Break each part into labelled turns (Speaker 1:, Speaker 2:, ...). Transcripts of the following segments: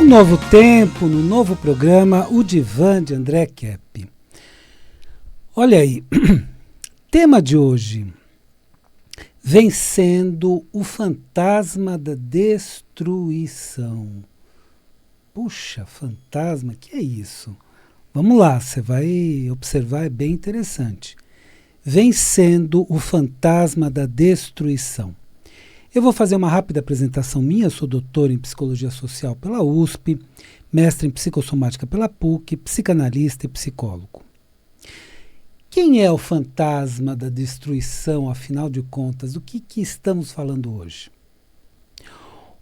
Speaker 1: novo tempo, no novo programa, o Divã de André Kepp. Olha aí, tema de hoje, vencendo o fantasma da destruição. Puxa, fantasma, que é isso? Vamos lá, você vai observar, é bem interessante. Vencendo o fantasma da destruição. Eu vou fazer uma rápida apresentação minha, sou doutor em Psicologia Social pela USP, mestre em Psicossomática pela PUC, psicanalista e psicólogo. Quem é o fantasma da destruição, afinal de contas? Do que estamos falando hoje?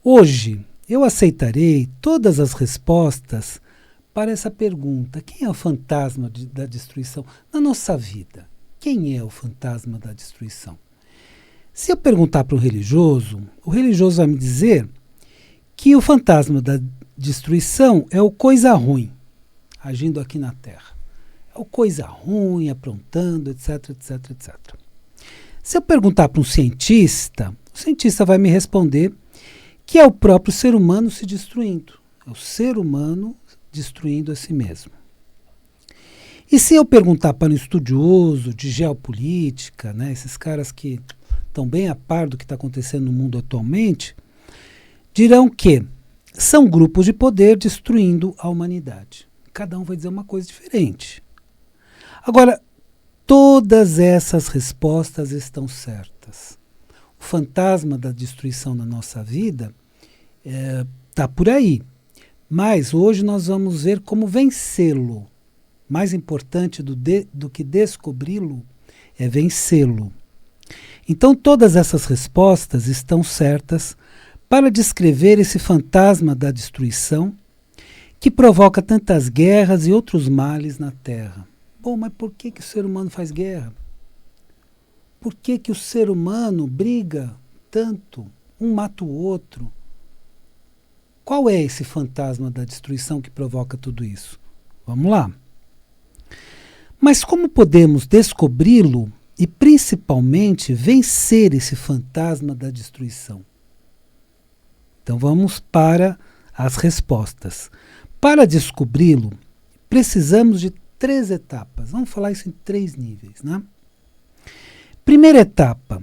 Speaker 1: Hoje, eu aceitarei todas as respostas para essa pergunta. Quem é o fantasma da destruição na nossa vida? Quem é o fantasma da destruição? Se eu perguntar para um religioso, o religioso vai me dizer que o fantasma da destruição é o coisa ruim, agindo aqui na Terra. É o coisa ruim, aprontando, etc, etc, etc. Se eu perguntar para um cientista, o cientista vai me responder que é o próprio ser humano se destruindo. É o ser humano destruindo a si mesmo. E se eu perguntar para um estudioso de geopolítica, né, esses caras que estão bem a par do que está acontecendo no mundo atualmente, dirão que são grupos de poder destruindo a humanidade. Cada um vai dizer uma coisa diferente. Agora, todas essas respostas estão certas. O fantasma da destruição na nossa vida está por aí. Mas hoje nós vamos ver como vencê-lo. Mais importante do que descobri-lo é vencê-lo. Então todas essas respostas estão certas para descrever esse fantasma da destruição que provoca tantas guerras e outros males na Terra. Bom, mas por que o ser humano faz guerra? Por que o ser humano briga tanto? Um mata o outro. Qual é esse fantasma da destruição que provoca tudo isso? Vamos lá. Mas como podemos descobri-lo e principalmente vencer esse fantasma da destruição? Então vamos para as respostas. Para descobri-lo, precisamos de 3 etapas. Vamos falar isso em 3 níveis, né? Primeira etapa,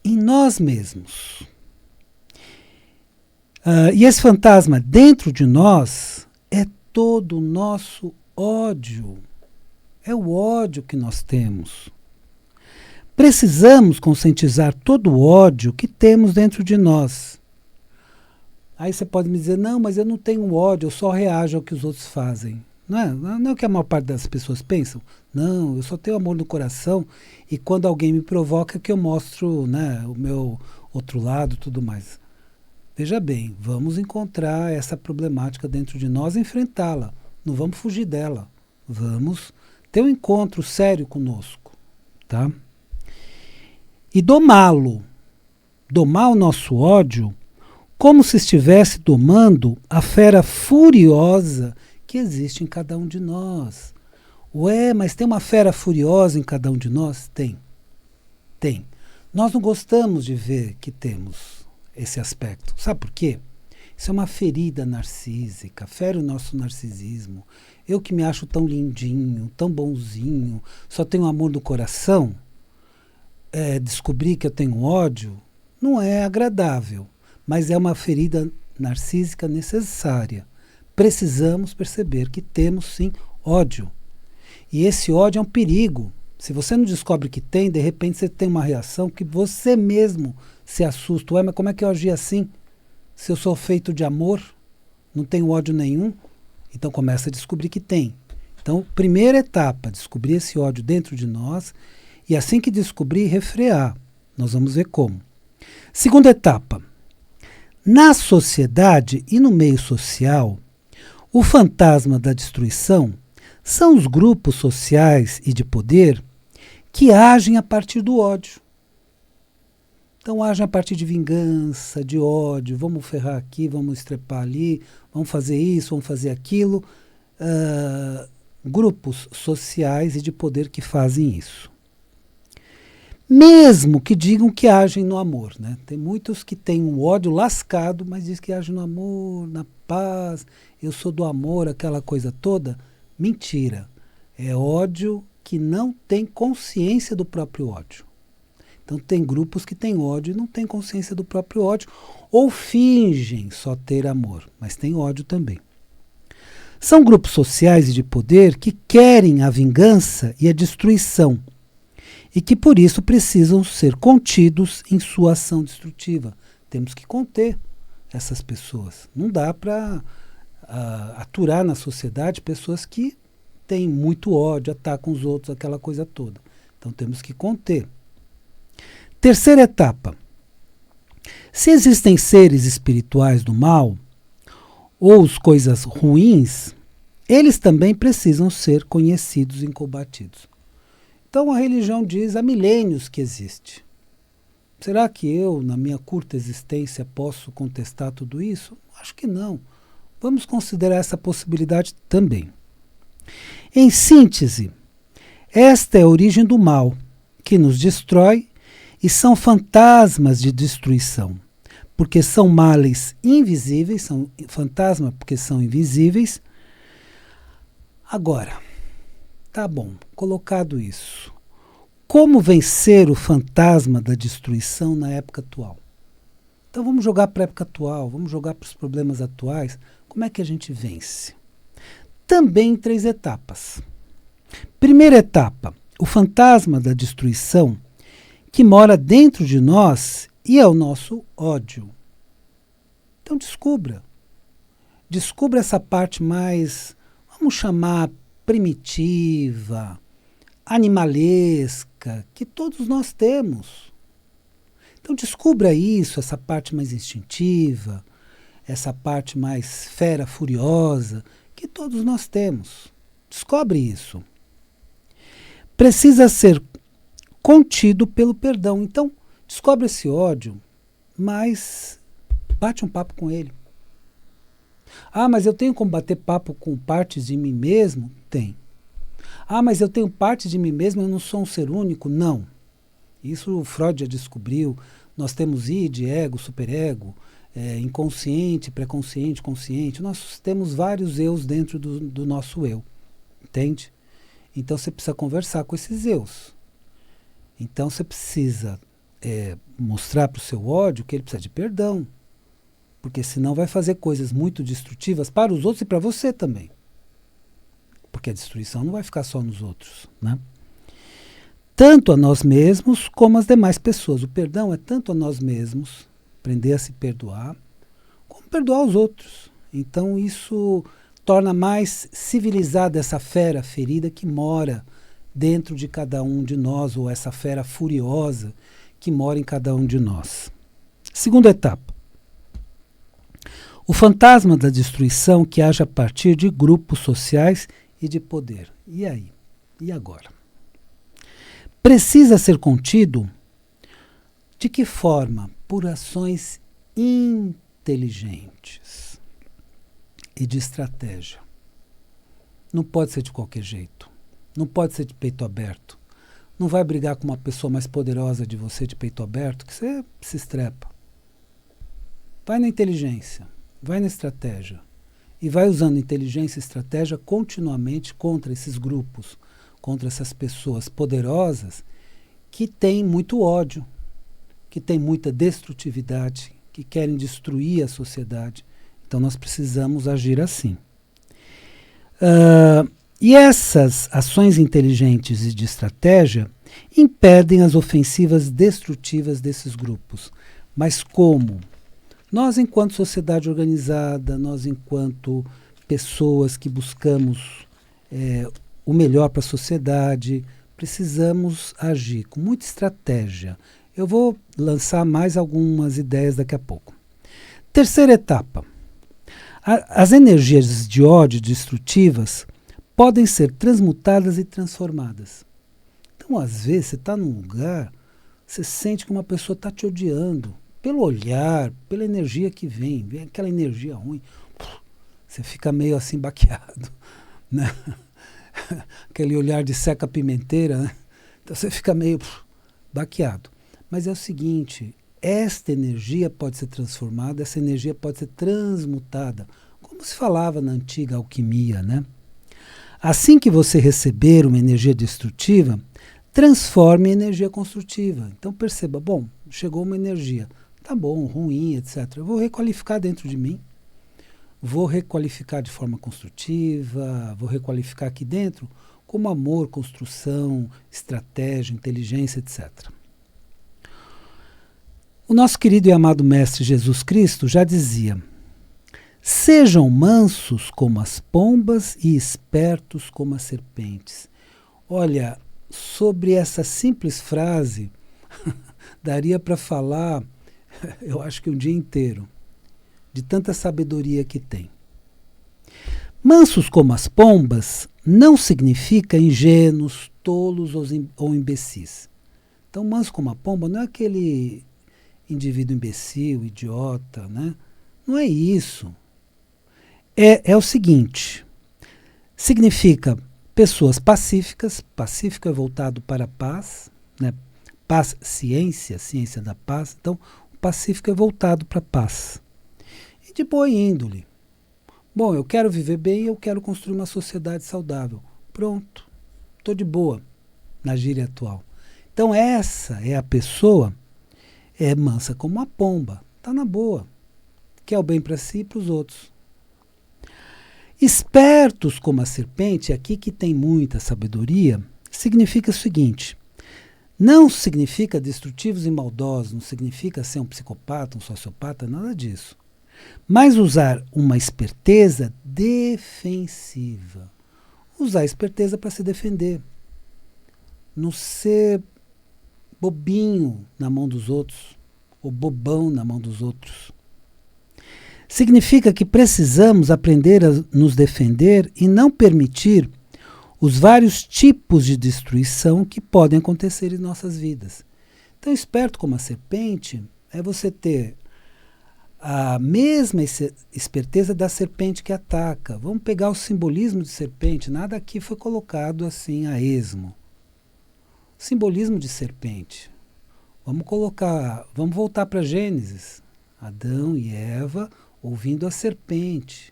Speaker 1: em nós mesmos. E esse fantasma dentro de nós é todo o nosso ódio. É o ódio que nós temos. Precisamos conscientizar todo o ódio que temos dentro de nós. Aí você pode me dizer, não, mas eu não tenho ódio, eu só reajo ao que os outros fazem. Não é o que a maior parte das pessoas pensam. Não, eu só tenho amor no coração e quando alguém me provoca é que eu mostro, né, o meu outro lado e tudo mais. Veja bem, vamos encontrar essa problemática dentro de nós e enfrentá-la. Não vamos fugir dela. Vamos ter um encontro sério conosco, tá? E domá-lo, domar o nosso ódio, como se estivesse domando a fera furiosa que existe em cada um de nós. Ué, mas tem uma fera furiosa em cada um de nós? Tem. Tem. Nós não gostamos de ver que temos esse aspecto. Sabe por quê? Isso é uma ferida narcísica, fere o nosso narcisismo. Eu que me acho tão lindinho, tão bonzinho, só tenho amor no coração, descobrir que eu tenho ódio não é agradável, mas é uma ferida narcísica necessária. Precisamos perceber que temos sim ódio. E esse ódio é um perigo. Se você não descobre que tem, de repente você tem uma reação que você mesmo se assusta. Ué, mas como é que eu agi assim? Se eu sou feito de amor, não tenho ódio nenhum, então começa a descobrir que tem. Então, primeira etapa, descobrir esse ódio dentro de nós e assim que descobrir, refrear. Nós vamos ver como. Segunda etapa, na sociedade e no meio social, o fantasma da destruição são os grupos sociais e de poder que agem a partir do ódio. Então agem a partir de vingança, de ódio, vamos ferrar aqui, vamos estrepar ali, vamos fazer isso, vamos fazer aquilo. Grupos sociais e de poder que fazem isso. Mesmo que digam que agem no amor, né? Tem muitos que têm um ódio lascado, mas diz que agem no amor, na paz, eu sou do amor, aquela coisa toda. Mentira. É ódio que não tem consciência do próprio ódio. Então tem grupos que têm ódio e não têm consciência do próprio ódio, ou fingem só ter amor, mas tem ódio também. São grupos sociais e de poder que querem a vingança e a destruição, e que por isso precisam ser contidos em sua ação destrutiva. Temos que conter essas pessoas. Não dá para aturar na sociedade pessoas que têm muito ódio, atacam os outros, aquela coisa toda. Então temos que conter. Terceira etapa. Se existem seres espirituais do mal, ou as coisas ruins, eles também precisam ser conhecidos e combatidos. Então a religião diz há milênios que existe. Será que eu, na minha curta existência, posso contestar tudo isso? Acho que não. Vamos considerar essa possibilidade também. Em síntese, esta é a origem do mal, que nos destrói e são fantasmas de destruição, porque são males invisíveis, são fantasmas porque são invisíveis. Agora, tá bom, colocado isso. Como vencer o fantasma da destruição na época atual? Então vamos jogar para a época atual, vamos jogar para os problemas atuais. Como é que a gente vence? Também em 3 etapas. Primeira etapa, o fantasma da destruição que mora dentro de nós e é o nosso ódio. Então descubra. Descubra essa parte mais, vamos chamar, primitiva, animalesca, que todos nós temos. Então descubra isso, essa parte mais instintiva, essa parte mais fera, furiosa, que todos nós temos. Descobre isso. Precisa ser contido pelo perdão. Então, descobre esse ódio, mas bate um papo com ele. Ah, mas eu tenho como bater papo com partes de mim mesmo? Tem. Ah, mas eu tenho partes de mim mesmo, eu não sou um ser único? Não. Isso o Freud já descobriu. Nós temos id, ego, superego, inconsciente, pré-consciente, consciente. Nós temos vários eus dentro do nosso eu. Entende? Então você precisa conversar com esses eus. Então você precisa mostrar para o seu ódio que ele precisa de perdão. Porque senão vai fazer coisas muito destrutivas para os outros e para você também. Porque a destruição não vai ficar só nos outros, né? Tanto a nós mesmos como às demais pessoas. O perdão é tanto a nós mesmos, aprender a se perdoar, como perdoar os outros. Então isso torna mais civilizada essa fera ferida que mora dentro de cada um de nós, ou essa fera furiosa que mora em cada um de nós. Segunda etapa. O fantasma da destruição que age a partir de grupos sociais e de poder. E aí? E agora? Precisa ser contido? De que forma? Por ações inteligentes e de estratégia. Não pode ser de qualquer jeito. Não pode ser de peito aberto. Não vai brigar com uma pessoa mais poderosa de você de peito aberto que você se estrepa. Vai na inteligência, vai na estratégia. E vai usando inteligência e estratégia continuamente contra esses grupos, contra essas pessoas poderosas que têm muito ódio, que têm muita destrutividade, que querem destruir a sociedade. Então nós precisamos agir assim. E essas ações inteligentes e de estratégia impedem as ofensivas destrutivas desses grupos. Mas como? Nós, enquanto sociedade organizada, nós, enquanto pessoas que buscamos o melhor para a sociedade, precisamos agir com muita estratégia. Eu vou lançar mais algumas ideias daqui a pouco. Terceira etapa. As energias de ódio destrutivas podem ser transmutadas e transformadas. Então, às vezes, você está num lugar, você sente que uma pessoa está te odiando. Pelo olhar, pela energia que vem aquela energia ruim, você fica meio assim baqueado, né? Aquele olhar de seca-pimenteira, né? Então você fica meio baqueado. Mas é o seguinte, esta energia pode ser transformada, essa energia pode ser transmutada, como se falava na antiga alquimia, né? Assim que você receber uma energia destrutiva, transforme em energia construtiva. Então perceba, bom, chegou uma energia, tá bom, ruim, etc. Eu vou requalificar dentro de mim, vou requalificar de forma construtiva, vou requalificar aqui dentro como amor, construção, estratégia, inteligência, etc. O nosso querido e amado Mestre Jesus Cristo já dizia: sejam mansos como as pombas e espertos como as serpentes. Olha, sobre essa simples frase, daria para falar, eu acho que um dia inteiro, de tanta sabedoria que tem. Mansos como as pombas não significa ingênuos, tolos ou imbecis. Então, manso como a pomba não é aquele indivíduo imbecil, idiota, né? Não é isso. É o seguinte, significa pessoas pacíficas, pacífico é voltado para a paz, né? Paz, ciência, ciência da paz. Então, o pacífico é voltado para a paz. E de boa índole. Bom, eu quero viver bem, eu quero construir uma sociedade saudável. Pronto, estou de boa na gíria atual. Então essa é a pessoa, é mansa como uma pomba, está na boa, quer o bem para si e para os outros. Espertos como a serpente, aqui que tem muita sabedoria, significa o seguinte, não significa destrutivos e maldosos, não significa ser um psicopata, um sociopata, nada disso. Mas usar uma esperteza defensiva. Usar a esperteza para se defender. Não ser bobinho na mão dos outros, ou bobão na mão dos outros. Significa que precisamos aprender a nos defender e não permitir os vários tipos de destruição que podem acontecer em nossas vidas. Então, esperto como a serpente é você ter a mesma esperteza da serpente que ataca. Vamos pegar o simbolismo de serpente, nada aqui foi colocado assim a esmo. Simbolismo de serpente. Vamos voltar para Gênesis. Adão e Eva ouvindo a serpente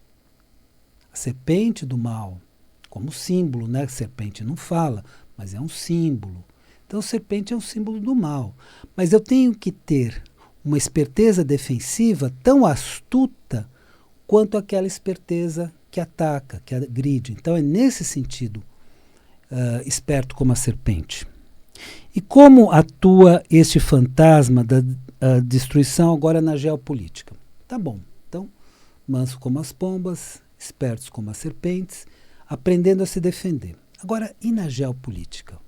Speaker 1: do mal, como símbolo, né? A serpente não fala, mas é um símbolo. Então, serpente é um símbolo do mal. Mas eu tenho que ter uma esperteza defensiva tão astuta quanto aquela esperteza que ataca, que agride. Então é nesse sentido, esperto como a serpente. E como atua este fantasma da destruição agora na geopolítica? Tá bom, então, manso como as pombas, espertos como as serpentes, aprendendo a se defender. Agora, e na geopolítica?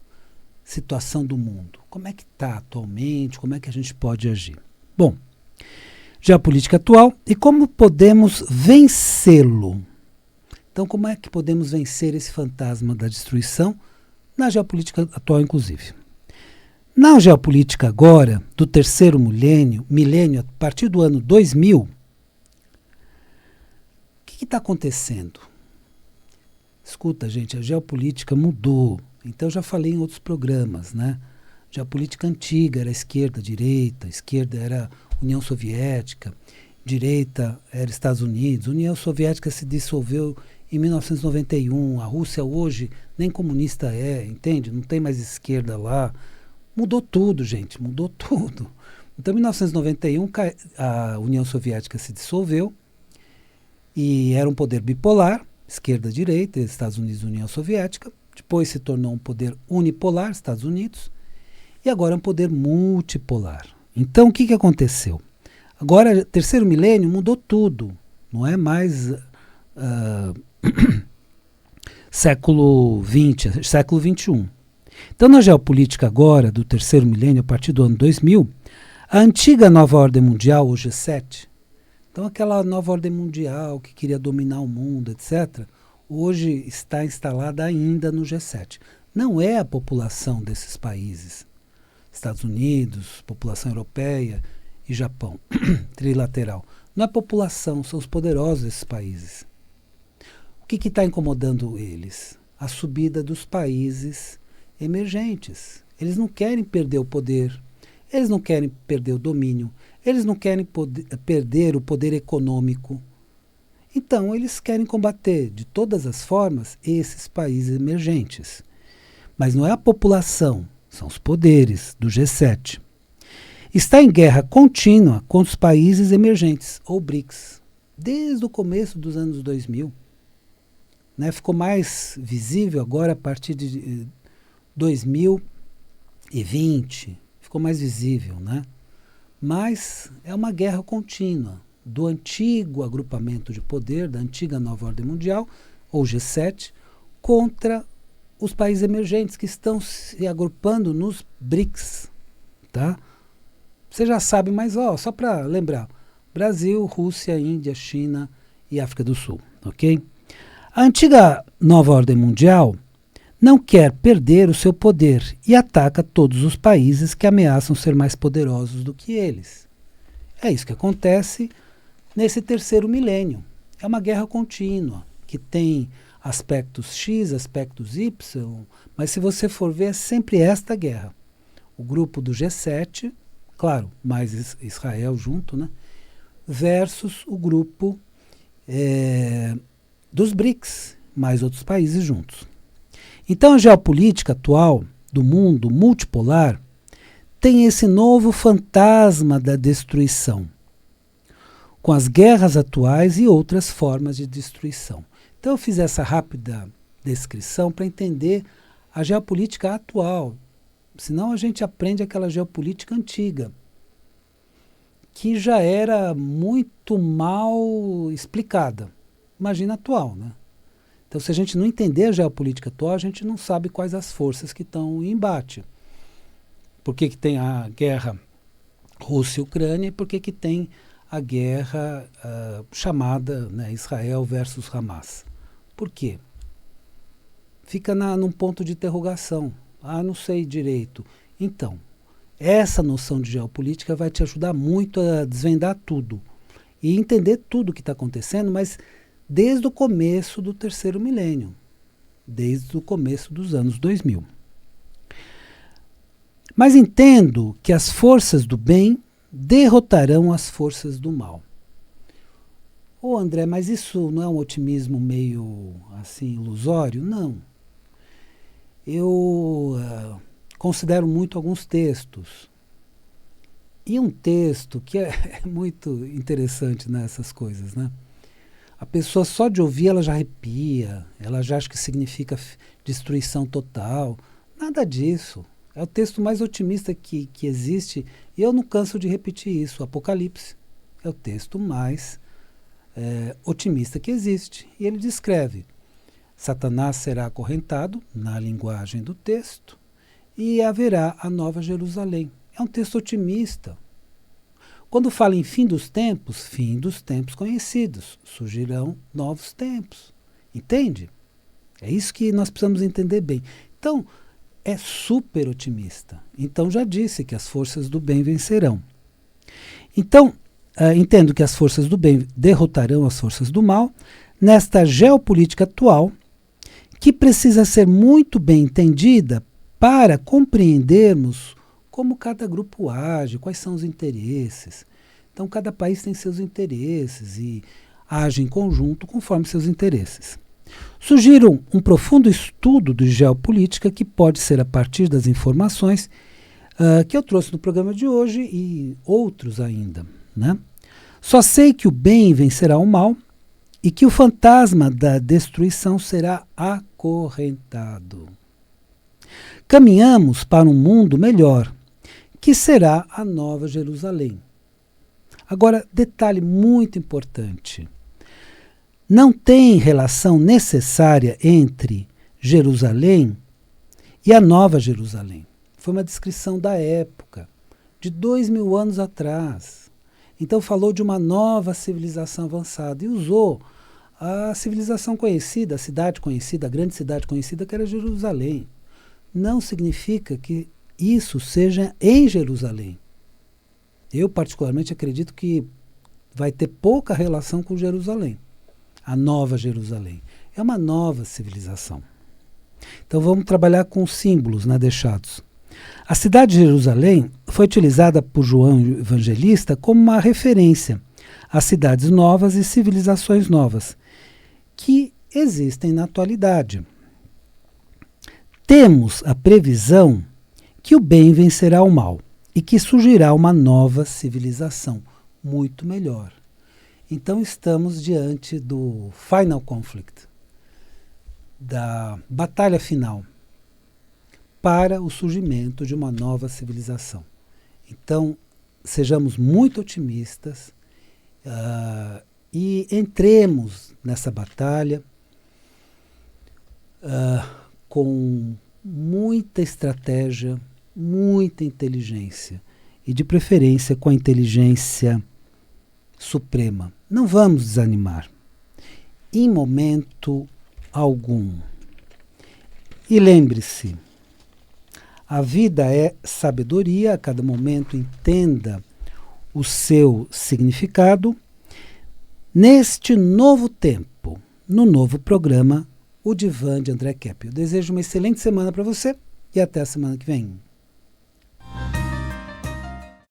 Speaker 1: Situação do mundo. Como é que está atualmente? Como é que a gente pode agir? Bom, geopolítica atual e como podemos vencê-lo. Então, como é que podemos vencer esse fantasma da destruição na geopolítica atual, inclusive? Na geopolítica agora, do terceiro milênio, a partir do ano 2000, o que está acontecendo? Escuta, gente, a geopolítica mudou. Então, eu já falei em outros programas, né? Já a política antiga era esquerda, direita, esquerda era União Soviética, direita era Estados Unidos, União Soviética se dissolveu em 1991, a Rússia hoje nem comunista é, entende? Não tem mais esquerda lá. Mudou tudo, gente, mudou tudo. Então, em 1991, a União Soviética se dissolveu e era um poder bipolar, esquerda-direita, Estados Unidos e União Soviética. Depois se tornou um poder unipolar, Estados Unidos. E agora é um poder multipolar. Então, o que aconteceu? Agora, terceiro milênio, mudou tudo. Não é mais século XX, século XXI. Então, na geopolítica agora, do terceiro milênio, a partir do ano 2000, a antiga nova ordem mundial, o G7, então aquela nova ordem mundial que queria dominar o mundo, etc., hoje está instalada ainda no G7. Não é a população desses países. Estados Unidos, população europeia e Japão, trilateral. Não é a população, são os poderosos desses países. O que está incomodando eles? A subida dos países emergentes. Eles não querem perder o poder, eles não querem perder o domínio, eles não querem perder o poder econômico. Então, eles querem combater de todas as formas esses países emergentes. Mas não é a população, são os poderes do G7. Está em guerra contínua com os países emergentes, ou BRICS, desde o começo dos anos 2000. Né? Ficou mais visível agora a partir de 2020, ficou mais visível, né? Mas é uma guerra contínua do antigo agrupamento de poder, da antiga nova ordem mundial, ou G7, contra os países emergentes que estão se agrupando nos BRICS. Tá? Você já sabe, mas só para lembrar, Brasil, Rússia, Índia, China e África do Sul. Ok? A antiga nova ordem mundial não quer perder o seu poder e ataca todos os países que ameaçam ser mais poderosos do que eles. É isso que acontece nesse terceiro milênio. É uma guerra contínua, que tem aspectos X, aspectos Y, mas se você for ver, é sempre esta guerra. O grupo do G7, claro, mais Israel junto, né, versus o grupo dos BRICS, mais outros países juntos. Então a geopolítica atual do mundo multipolar tem esse novo fantasma da destruição, com as guerras atuais e outras formas de destruição. Então eu fiz essa rápida descrição para entender a geopolítica atual, senão a gente aprende aquela geopolítica antiga, que já era muito mal explicada. Imagina a atual, né? Então, se a gente não entender a geopolítica atual, a gente não sabe quais as forças que estão em embate. Por que tem a guerra Rússia e Ucrânia e por que tem a guerra chamada, né, Israel versus Hamas? Por quê? Fica num ponto de interrogação. Não sei direito. Então, essa noção de geopolítica vai te ajudar muito a desvendar tudo e entender tudo o que está acontecendo, mas desde o começo do terceiro milênio, desde o começo dos anos 2000. Mas entendo que as forças do bem derrotarão as forças do mal. André, mas isso não é um otimismo meio assim ilusório? Não. Eu considero muito alguns textos. E um texto que é muito interessante nessas coisas, né? A pessoa só de ouvir ela já arrepia, ela já acha que significa destruição total. Nada disso. É o texto mais otimista que existe e eu não canso de repetir isso. O Apocalipse é o texto mais otimista que existe. E ele descreve: Satanás será acorrentado, na linguagem do texto, e haverá a nova Jerusalém. É um texto otimista. Quando fala em fim dos tempos conhecidos, surgirão novos tempos. Entende? É isso que nós precisamos entender bem. Então, é super otimista. Então, já disse que as forças do bem vencerão. Então, entendo que as forças do bem derrotarão as forças do mal nesta geopolítica atual, que precisa ser muito bem entendida para compreendermos como cada grupo age, quais são os interesses. Então, cada país tem seus interesses e age em conjunto conforme seus interesses. Sugiro um profundo estudo de geopolítica que pode ser a partir das informações que eu trouxe no programa de hoje e outros ainda. Né? Só sei que o bem vencerá o mal e que o fantasma da destruição será acorrentado. Caminhamos para um mundo melhor, que será a Nova Jerusalém. Agora, detalhe muito importante. Não tem relação necessária entre Jerusalém e a Nova Jerusalém. Foi uma descrição da época, de 2000 anos atrás. Então falou de uma nova civilização avançada e usou a civilização conhecida, a cidade conhecida, a grande cidade conhecida, que era Jerusalém. Não significa que isso seja em Jerusalém. Eu, particularmente, acredito que vai ter pouca relação com Jerusalém. A Nova Jerusalém. É uma nova civilização. Então vamos trabalhar com símbolos, né, deixados. A cidade de Jerusalém foi utilizada por João Evangelista como uma referência às cidades novas e civilizações novas que existem na atualidade. Temos a previsão que o bem vencerá o mal e que surgirá uma nova civilização muito melhor. Então estamos diante do final conflict, da batalha final para o surgimento de uma nova civilização. Então, sejamos muito otimistas e entremos nessa batalha com muita estratégia, muita inteligência e, de preferência, com a inteligência suprema. Não vamos desanimar em momento algum. E lembre-se, a vida é sabedoria, a cada momento entenda o seu significado. Neste novo tempo, no novo programa, o Divã de André Kepp. Eu desejo uma excelente semana para você e até a semana que vem.